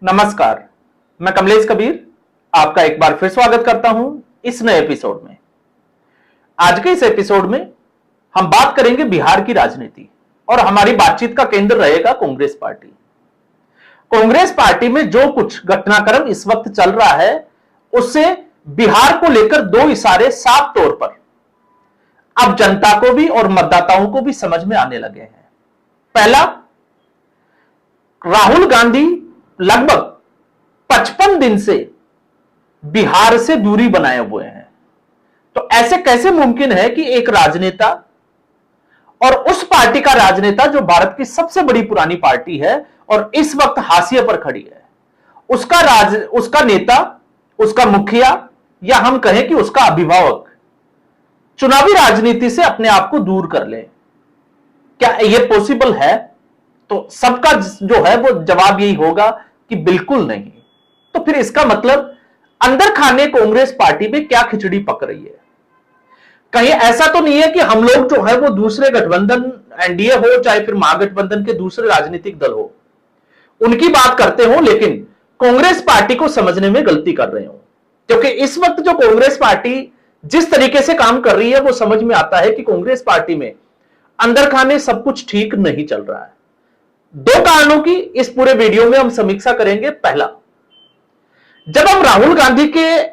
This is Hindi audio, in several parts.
नमस्कार, मैं कमलेश कबीर आपका एक बार फिर स्वागत करता हूं इस नए एपिसोड में। आज के इस एपिसोड में हम बात करेंगे बिहार की राजनीति और हमारी बातचीत का केंद्र रहेगा कांग्रेस पार्टी। कांग्रेस पार्टी में जो कुछ घटनाक्रम इस वक्त चल रहा है उससे बिहार को लेकर दो इशारे साफ तौर पर अब जनता को भी और मतदाताओं को भी समझ में आने लगे हैं। पहला, राहुल गांधी लगभग 55 दिन से बिहार से दूरी बनाए हुए हैं। तो ऐसे कैसे मुमकिन है कि एक राजनेता और उस पार्टी का राजनेता जो भारत की सबसे बड़ी पुरानी पार्टी है और इस वक्त हाशिए पर खड़ी है, उसका नेता, उसका मुखिया या हम कहें कि उसका अभिभावक चुनावी राजनीति से अपने आप को दूर कर ले? क्या यह पॉसिबल है? तो सबका जो है वो जवाब यही होगा कि बिल्कुल नहीं। तो फिर इसका मतलब अंदर खाने कांग्रेस पार्टी में क्या खिचड़ी पक रही है? कहीं ऐसा तो नहीं है कि हम लोग जो है वो दूसरे गठबंधन, एनडीए हो चाहे फिर महागठबंधन के दूसरे राजनीतिक दल हो, उनकी बात करते हो लेकिन कांग्रेस पार्टी को समझने में गलती कर रहे हो? क्योंकि इस वक्त जो कांग्रेस पार्टी जिस तरीके से काम कर रही है वो समझ में आता है कि कांग्रेस पार्टी में अंदर खाने सब कुछ ठीक नहीं चल रहा है। दो कारणों की इस पूरे वीडियो में हम समीक्षा करेंगे। पहला, जब हम राहुल गांधी के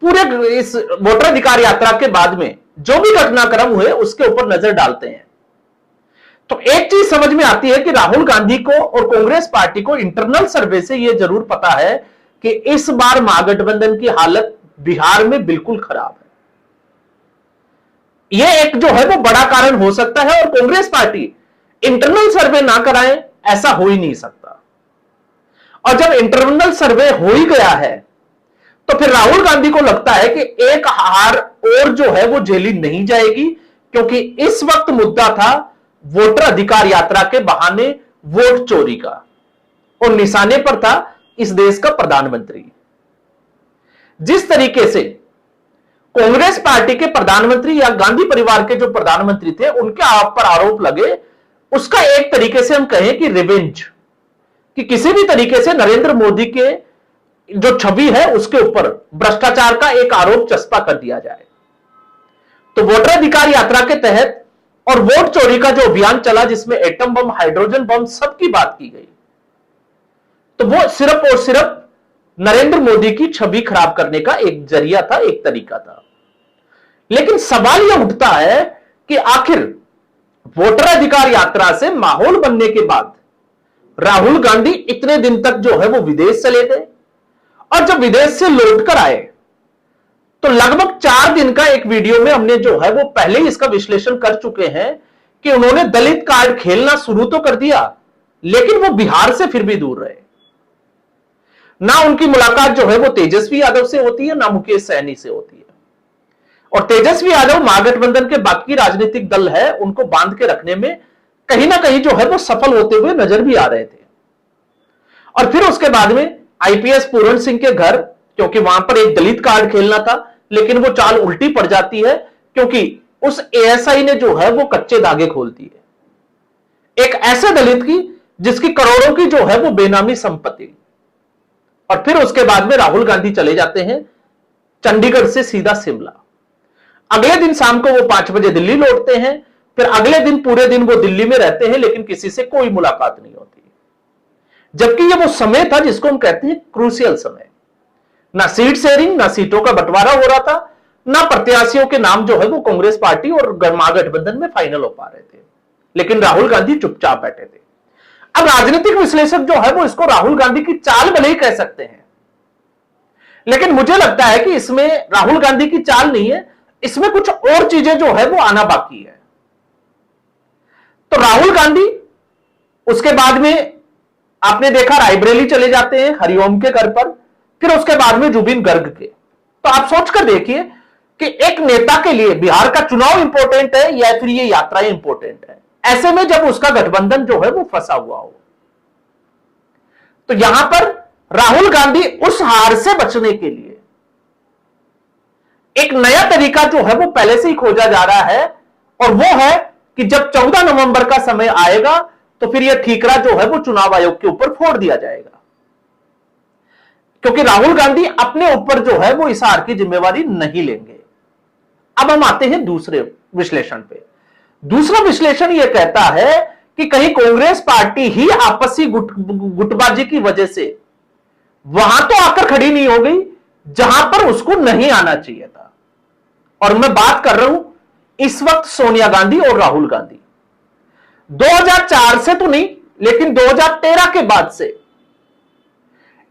पूरे इस वोटर अधिकार यात्रा के बाद में जो भी घटनाक्रम हुए उसके ऊपर नजर डालते हैं तो एक चीज समझ में आती है कि राहुल गांधी को और कांग्रेस पार्टी को इंटरनल सर्वे से यह जरूर पता है कि इस बार महागठबंधन की हालत बिहार में बिल्कुल खराब है। यह एक जो है वो बड़ा कारण हो सकता है और कांग्रेस पार्टी इंटरनल सर्वे ना कराए ऐसा हो ही नहीं सकता। और जब इंटरनल सर्वे हो ही गया है तो फिर राहुल गांधी को लगता है कि एक हार और जो है वो झेली नहीं जाएगी, क्योंकि इस वक्त मुद्दा था वोटर अधिकार यात्रा के बहाने वोट चोरी का और निशाने पर था इस देश का प्रधानमंत्री। जिस तरीके से कांग्रेस पार्टी के प्रधानमंत्री या गांधी परिवार के जो प्रधानमंत्री थे उनके आप पर आरोप लगे, उसका एक तरीके से हम कहें कि रिवेंज, कि किसी भी तरीके से नरेंद्र मोदी के जो छवि है उसके ऊपर भ्रष्टाचार का एक आरोप चस्पा कर दिया जाए। तो वोटर अधिकार यात्रा के तहत और वोट चोरी का जो अभियान चला जिसमें एटम बम, हाइड्रोजन बम सबकी बात की गई, तो वो सिर्फ और सिर्फ नरेंद्र मोदी की छवि खराब करने का एक जरिया था, एक तरीका था। लेकिन सवाल यह उठता है कि आखिर वोटर अधिकार यात्रा से माहौल बनने के बाद राहुल गांधी इतने दिन तक जो है वो विदेश चले गए और जब विदेश से लौटकर आए तो लगभग 4 दिन का एक वीडियो में हमने जो है वो पहले ही इसका विश्लेषण कर चुके हैं कि उन्होंने दलित कार्ड खेलना शुरू तो कर दिया लेकिन वो बिहार से फिर भी दूर रहे। ना उनकी मुलाकात जो है वो तेजस्वी यादव से होती है, ना मुकेश सहनी से होती है। और तेजस्वी यादव महागठबंधन के बाकी राजनीतिक दल है उनको बांध के रखने में कहीं ना कहीं जो है वो सफल होते हुए नजर भी आ रहे थे। और फिर उसके बाद में आईपीएस पूरण सिंह के घर, क्योंकि वहां पर एक दलित कार्ड खेलना था, लेकिन वो चाल उल्टी पड़ जाती है क्योंकि उस एएसआई ने जो है वो कच्चे धागे खोल दिए एक ऐसे दलित की जिसकी करोड़ों की जो है वो बेनामी संपत्ति। और फिर उसके बाद में राहुल गांधी चले जाते हैं चंडीगढ़ से सीधा शिमला। अगले दिन शाम को वो 5 बजे दिल्ली लौटते हैं। फिर अगले दिन पूरे दिन वो दिल्ली में रहते हैं लेकिन किसी से कोई मुलाकात नहीं होती, जबकि ये वो समय था जिसको हम कहते हैं क्रूशियल समय। ना सीट शेयरिंग, ना सीटों का बंटवारा हो रहा था, ना प्रत्याशियों के नाम जो है वो कांग्रेस पार्टी और महागठबंधन में फाइनल हो पा रहे थे, लेकिन राहुल गांधी चुपचाप बैठे थे। अब राजनीतिक विश्लेषक जो है वो इसको राहुल गांधी की चाल भले ही कह सकते हैं, लेकिन मुझे लगता है कि इसमें राहुल गांधी की चाल नहीं है, इसमें कुछ और चीजें जो है वो आना बाकी है। तो राहुल गांधी उसके बाद में आपने देखा रायबरेली चले जाते हैं हरिओम के घर पर, फिर उसके बाद में जुबिन गर्ग के। तो आप सोचकर देखिए कि एक नेता के लिए बिहार का चुनाव इंपॉर्टेंट है या फिर ये यात्राएं इंपॉर्टेंट है। ऐसे में जब उसका गठबंधन जो है वो फंसा हुआ हो तो यहां पर राहुल गांधी उस हार से बचने के लिए एक नया तरीका जो है वो पहले से ही खोजा जा रहा है, और वो है कि जब 14 नवंबर का समय आएगा तो फिर यह ठीकरा जो है वो चुनाव आयोग के ऊपर फोड़ दिया जाएगा। क्योंकि राहुल गांधी अपने ऊपर जो है वो इस हार की जिम्मेवारी नहीं लेंगे। अब हम आते हैं दूसरे विश्लेषण पे। दूसरा विश्लेषण यह कहता है कि कहीं कांग्रेस पार्टी ही आपसी गुटबाजी की वजह से वहां तो आकर खड़ी नहीं हो गई जहां पर उसको नहीं आना चाहिए था। और मैं बात कर रहा हूं इस वक्त सोनिया गांधी और राहुल गांधी। 2004 से तो नहीं, लेकिन 2013 के बाद से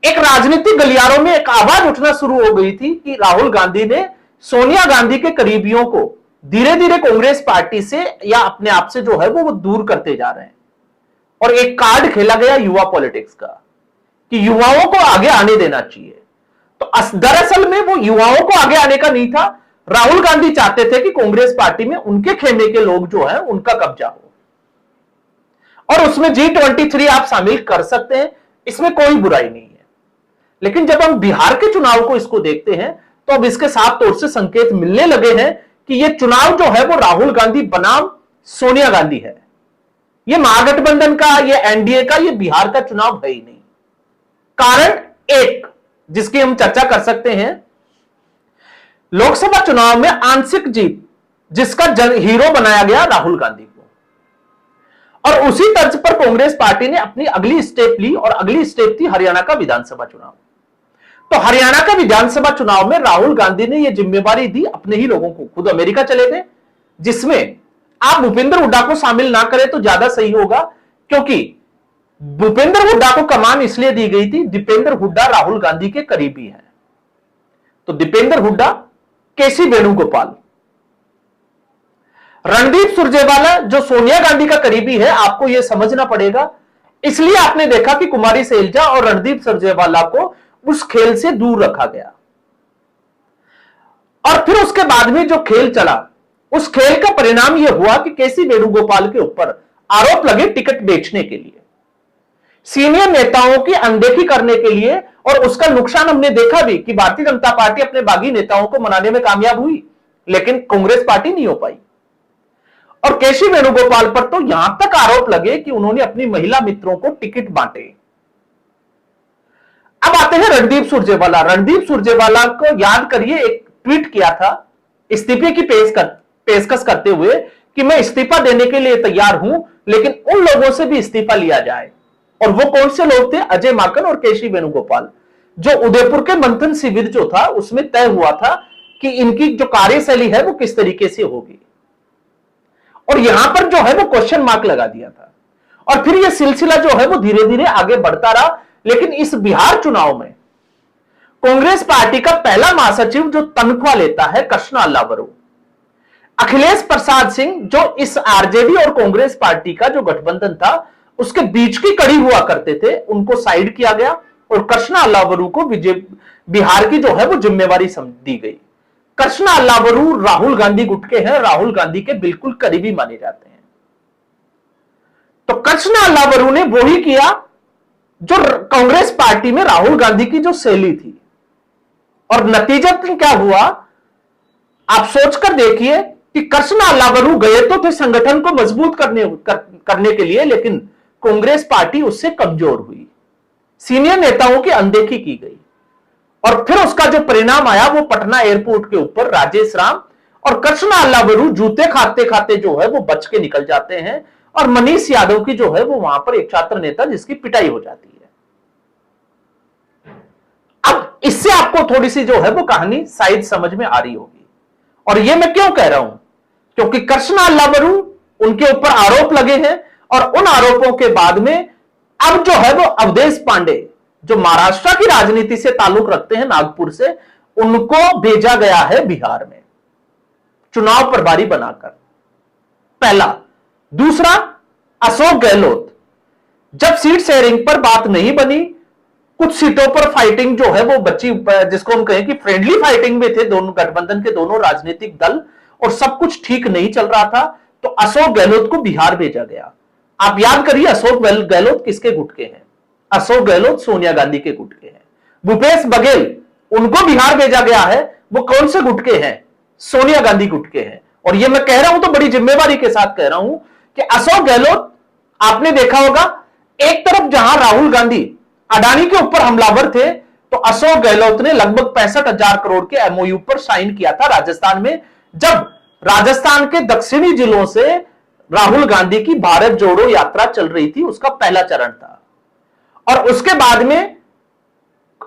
एक राजनीतिक गलियारों में एक आवाज उठना शुरू हो गई थी कि राहुल गांधी ने सोनिया गांधी के करीबियों को धीरे धीरे कांग्रेस पार्टी से या अपने आप से जो है वो दूर करते जा रहे हैं। और एक कार्ड खेला गया युवा पॉलिटिक्स का कि युवाओं को आगे आने देना चाहिए। तो दरअसल में वो युवाओं को आगे आने का नहीं था, राहुल गांधी चाहते थे कि कांग्रेस पार्टी में उनके खेमे के लोग जो है उनका कब्जा हो। और उसमें G23 आप शामिल कर सकते हैं, इसमें कोई बुराई नहीं है। लेकिन जब हम बिहार के चुनाव को इसको देखते हैं तो अब इसके साफ तौर से संकेत मिलने लगे हैं कि यह चुनाव जो है वो राहुल गांधी बनाम सोनिया गांधी है। यह महागठबंधन का, यह एनडीए का, यह बिहार का चुनाव है ही नहीं। कारण एक जिसकी हम चर्चा कर सकते हैं, लोकसभा चुनाव में आंशिक जीत जिसका हीरो बनाया गया राहुल गांधी को, और उसी तर्ज पर कांग्रेस पार्टी ने अपनी अगली स्टेप ली और अगली स्टेप थी हरियाणा का विधानसभा चुनाव। तो हरियाणा का विधानसभा चुनाव में राहुल गांधी ने यह जिम्मेवारी दी अपने ही लोगों को, खुद अमेरिका चले गए, जिसमें आप भूपेंद्र हुड्डा को शामिल ना करें तो ज्यादा सही होगा, क्योंकि भूपेंद्र हुड्डा को कमान इसलिए दी गई थी, दीपेंद्र हुड्डा राहुल गांधी के करीबी हैं। तो दीपेंद्र हुड्डा, केसी वेणुगोपाल, रणदीप सुरजेवाला जो सोनिया गांधी का करीबी है, आपको यह समझना पड़ेगा। इसलिए आपने देखा कि कुमारी सैलजा और रणदीप सुरजेवाला को उस खेल से दूर रखा गया। और फिर उसके बाद में जो खेल चला, उस खेल का परिणाम यह हुआ कि केसी वेणुगोपाल के ऊपर आरोप लगे टिकट बेचने के लिए, सीनियर नेताओं की अनदेखी करने के लिए। और उसका नुकसान हमने देखा भी कि भारतीय जनता पार्टी अपने बागी नेताओं को मनाने में कामयाब हुई, लेकिन कांग्रेस पार्टी नहीं हो पाई। और केसी वेणुगोपाल पर तो यहां तक आरोप लगे कि उन्होंने अपनी महिला मित्रों को टिकट बांटे। अब आते हैं रणदीप सुरजेवाला। रणदीप सुरजेवाला को याद करिए, एक ट्वीट किया था इस्तीफे की पेशकश करते हुए कि मैं इस्तीफा देने के लिए तैयार हूं, लेकिन उन लोगों से भी इस्तीफा लिया जाए। और वो कौन से लोग थे? अजय माकन और केसी वेणुगोपाल, जो उदयपुर के मंथन शिविर जो था उसमें तय हुआ था कि इनकी जो कार्यशैली है वो किस तरीके से होगी। और यहां पर जो है वो क्वेश्चन मार्क लगा दिया था। और फिर यह सिलसिला जो है वो धीरे धीरे आगे बढ़ता रहा। लेकिन इस बिहार चुनाव में कांग्रेस पार्टी का पहला महासचिव जो तनख्वाह लेता है, कृष्णा अल्लावरू, अखिलेश प्रसाद सिंह, जो इस आरजेडी और कांग्रेस पार्टी का जो गठबंधन था उसके बीच की कड़ी हुआ करते थे, उनको साइड किया गया और कृष्णा अल्लावरू को बिहार की जो है वो जिम्मेवारी दी गई। कृष्णा अल्लावरू राहुल गांधी गुट के हैं, राहुल गांधी के बिल्कुल करीबी माने जाते हैं। तो कृष्णा अल्लावरू ने वही किया जो कांग्रेस पार्टी में राहुल गांधी की जो शैली थी। और नतीजतन क्या हुआ, आप सोचकर देखिए कि कृष्णा अल्लावरू गए तो थे संगठन को मजबूत करने के लिए, लेकिन कांग्रेस पार्टी उससे कमजोर हुई, सीनियर नेताओं की अनदेखी की गई। और फिर उसका जो परिणाम आया वो पटना एयरपोर्ट के ऊपर राजेश राम और कृष्णा अल्लावरू जूते खाते खाते जो है वो बच के निकल जाते हैं, और मनीष यादव की जो है वो वहां पर एक छात्र नेता जिसकी पिटाई हो जाती है। अब इससे आपको थोड़ी सी जो है वो कहानी शायद समझ में आ रही होगी। और ये मैं क्यों कह रहा हूं, क्योंकि कृष्णा अल्लावरू, उनके ऊपर आरोप लगे हैं और उन आरोपों के बाद में अब जो है वो अवधेश पांडे, जो महाराष्ट्र की राजनीति से ताल्लुक रखते हैं, नागपुर से, उनको भेजा गया है बिहार में चुनाव प्रभारी बनाकर। पहला। दूसरा, अशोक गहलोत, जब सीट शेयरिंग पर बात नहीं बनी, कुछ सीटों पर फाइटिंग जो है वो बच्ची, जिसको हम कहें कि फ्रेंडली फाइटिंग में थे दोनों गठबंधन के दोनों राजनीतिक दल, और सब कुछ ठीक नहीं चल रहा था, तो अशोक गहलोत को बिहार भेजा गया। आप याद करिए, अशोक गहलोत किसके गुट के हैं? अशोक गहलोत सोनिया गांधी के गुट के हैं। भूपेश बघेल, उनको बिहार भेजा गया है, वो कौन से गुट के हैं? सोनिया गांधी गुट के हैं। और ये मैं कह रहा हूं तो बड़ी जिम्मेवारी के साथ कह रहा हूं कि अशोक गहलोत, आपने देखा होगा, एक तरफ जहां राहुल गांधी अडानी के ऊपर हमलावर थे, तो अशोक गहलोत ने लगभग 65,000 करोड़ के एमओयू पर साइन किया था राजस्थान में, जब राजस्थान के दक्षिणी जिलों से राहुल गांधी की भारत जोड़ो यात्रा चल रही थी, उसका पहला चरण था। और उसके बाद में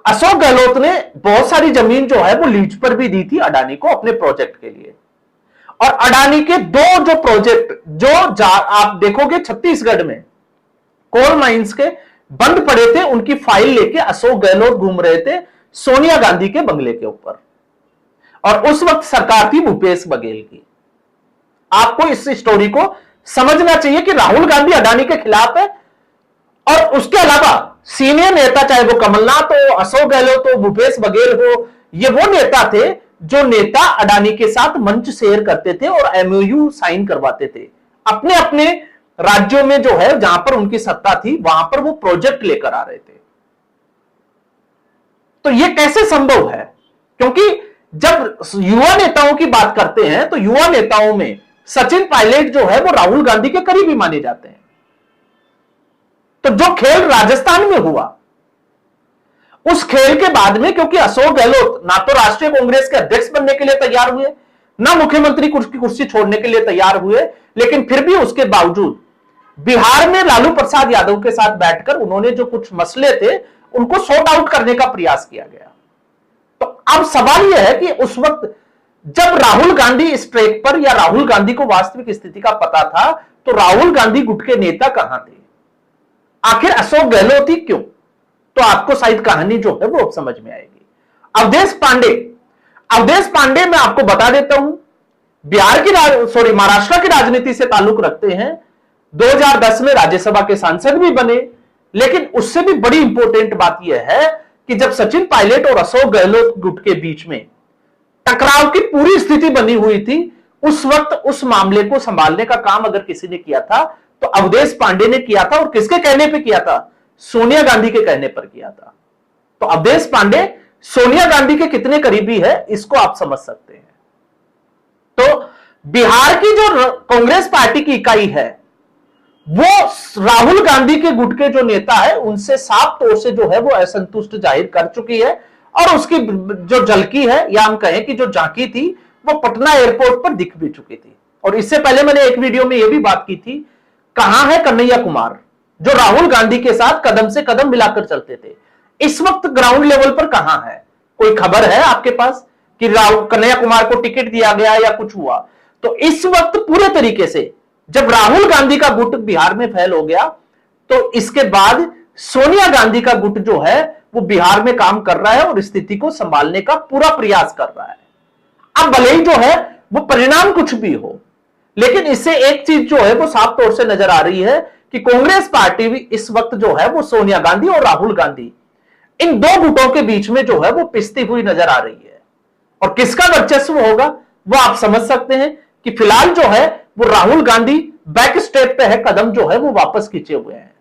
अशोक गहलोत ने बहुत सारी जमीन जो है वो लीज पर भी दी थी अडानी को अपने प्रोजेक्ट के लिए। और अडानी के दो जो प्रोजेक्ट जो आप देखोगे छत्तीसगढ़ में कोल माइंस के बंद पड़े थे, उनकी फाइल लेके अशोक गहलोत घूम रहे थे सोनिया गांधी के बंगले के ऊपर, और उस वक्त सरकार थी भूपेश बघेल की। आपको इस स्टोरी को समझना चाहिए कि राहुल गांधी अडानी के खिलाफ है, और उसके अलावा सीनियर नेता चाहे वो कमलनाथ हो, अशोक गहलोत हो, भूपेश बघेल हो, ये वो नेता थे जो नेता अडानी के साथ मंच शेयर करते थे और एमओयू साइन करवाते थे अपने अपने राज्यों में, जो है जहां पर उनकी सत्ता थी वहां पर वो प्रोजेक्ट लेकर आ रहे थे। तो ये कैसे संभव है? क्योंकि जब युवा नेताओं की बात करते हैं तो युवा नेताओं में सचिन पायलट जो है वो राहुल गांधी के करीबी माने जाते हैं। तो जो खेल राजस्थान में हुआ, उस खेल के बाद में क्योंकि अशोक गहलोत ना तो राष्ट्रीय कांग्रेस के अध्यक्ष बनने के लिए तैयार हुए, ना मुख्यमंत्री की कुर्सी छोड़ने के लिए तैयार हुए, लेकिन फिर भी उसके बावजूद बिहार में लालू प्रसाद यादव के साथ बैठकर उन्होंने जो कुछ मसले थे उनको सॉर्ट आउट करने का प्रयास किया गया। तो अब सवाल यह है कि उस वक्त जब राहुल गांधी इस ट्रैक पर, या राहुल गांधी को वास्तविक स्थिति का पता था, तो राहुल गांधी गुट के नेता कहां थे? आखिर अशोक गहलोत ही क्यों? तो आपको शायद कहानी जो है वो समझ में आएगी। अवधेश पांडे मैं आपको बता देता हूं, महाराष्ट्र की राजनीति से ताल्लुक रखते हैं। 2010 में राज्यसभा के सांसद भी बने, लेकिन उससे भी बड़ी इंपॉर्टेंट बात यह है कि जब सचिन पायलट और अशोक गहलोत गुट के बीच में टकराव की पूरी स्थिति बनी हुई थी, उस वक्त उस मामले को संभालने का काम अगर किसी ने किया था तो अवधेश पांडे ने किया था। और किसके कहने पे किया था? सोनिया गांधी के कहने पर किया था। तो अवधेश पांडे सोनिया गांधी के कितने करीबी है इसको आप समझ सकते हैं। तो बिहार की जो कांग्रेस पार्टी की इकाई है वो राहुल गांधी के गुट के जो नेता है उनसे साफ तौर से जो है वो असंतुष्ट जाहिर कर चुकी है, और उसकी जो झलकी है या हम कहें कि जो झांकी थी वो पटना एयरपोर्ट पर दिख भी चुकी थी। और इससे पहले मैंने एक वीडियो में यह भी बात की थी, कहां है कन्हैया कुमार जो राहुल गांधी के साथ कदम से कदम मिलाकर चलते थे? इस वक्त ग्राउंड लेवल पर कहां है? कोई खबर है आपके पास कि कन्हैया कुमार को टिकट दिया गया या कुछ हुआ? तो इस वक्त पूरे तरीके से जब राहुल गांधी का गुट बिहार में फैल हो गया, तो इसके बाद सोनिया गांधी का गुट जो है वो बिहार में काम कर रहा है और स्थिति को संभालने का पूरा प्रयास कर रहा है। अब भले ही जो है वो परिणाम कुछ भी हो, लेकिन इससे एक चीज जो है वो साफ तौर से नजर आ रही है कि कांग्रेस पार्टी भी इस वक्त जो है वो सोनिया गांधी और राहुल गांधी इन दो गुटों के बीच में जो है वो पिसती हुई नजर आ रही है। और किसका वर्चस्व होगा वो आप समझ सकते हैं कि फिलहाल जो है वो राहुल गांधी बैक स्टेप पे है, कदम जो है वो वापस खींचे हुए हैं,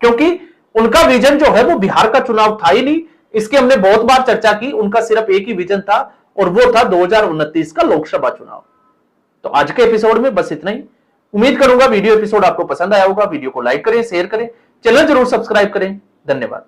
क्योंकि उनका विजन जो है वो बिहार का चुनाव था ही नहीं। इसकी हमने बहुत बार चर्चा की, उनका सिर्फ एक ही विजन था और वो था 2029 का लोकसभा चुनाव। तो आज के एपिसोड में बस इतना ही। उम्मीद करूंगा वीडियो एपिसोड आपको पसंद आया होगा। वीडियो को लाइक करें, शेयर करें, चैनल जरूर सब्सक्राइब करें। धन्यवाद।